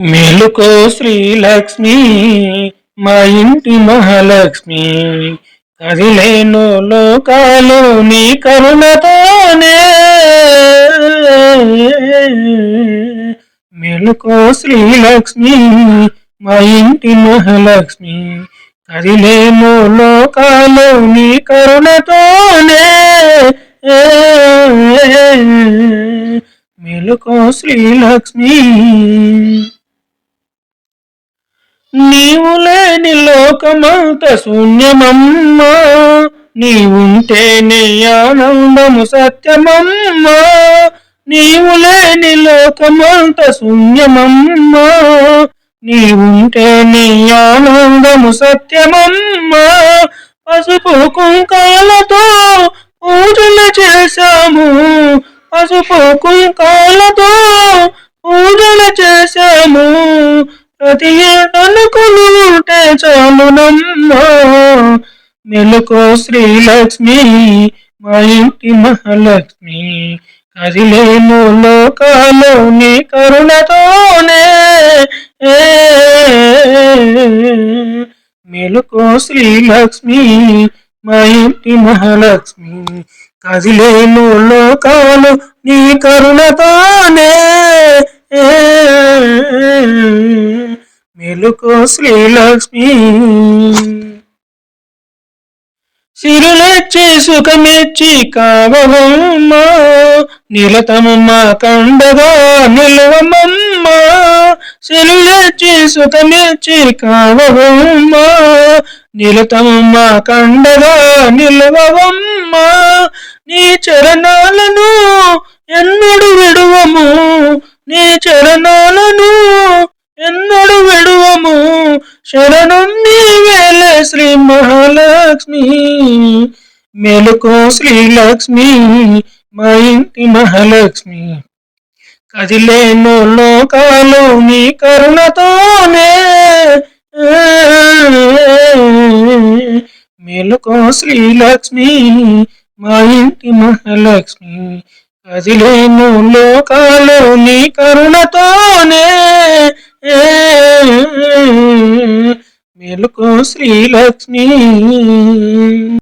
మేలుకో శ్రీలక్ష్మి మా ఇంటి మహాలక్ష్మి, కదిలేను లోకాలు నీ కరుణతోనే. మేలుకో శ్రీలక్ష్మి మా ఇంటి మహాలక్ష్మి, కదిలేను లోకాలు నీ కరుణతోనే. మేలుకో శ్రీలక్ష్మి. నీవు లేని లోకమంత శూన్యమమ్మా, నీవుంటేనే ఆనందము సత్యమమ్మా. నీవు లేని లోకమంత శూన్యమమ్మా, నీవుంటేనే ఆనందము సత్యమమ్మా. పసుపు కుంకాలతో పూజలు చేశాము, పసుపు కుంకాలతో పూజలు చేశాము. ప్రతి ఏటనుకులు ఉంటే చాలునమ్మా. మెలుకో శ్రీలక్ష్మి మా ఇంటి మహాలక్ష్మి, కదిలేను లోకాలు నీ కరుణతోనే. మెలుకో శ్రీలక్ష్మి మా ఇంటి మహాలక్ష్మి, కదిలేను లోకాలు నీ కరుణతోనే. మెలుకో శ్రీలక్ష్మి. సిరులెచ్చి సుఖమెచ్చి కావవమ్మా, నిలతమమ్మ కండగా నిలవమమ్మా. సిరులెచ్చి సుఖమెచ్చి కావవమ్మా, నిలతమమ్మ కండగా నిలవవమ్మా. నీ చరణాలను ఎన్నడు విడువము, నీ చరణాలను ఎన్నడు విడువము. శరణం నీవేలే శ్రీ మహాలక్ష్మి. మెలుకో శ్రీలక్ష్మి మా ఇంటి మహాలక్ష్మి, కదిలేను లోకాలు నీ కరుణతోనే. మెలుకో శ్రీలక్ష్మి మా ఇంటి మహాలక్ష్మి, కదిలేను లోకాలు నీ కరుణతోనే. మెలుకో శ్రీలక్ష్మి.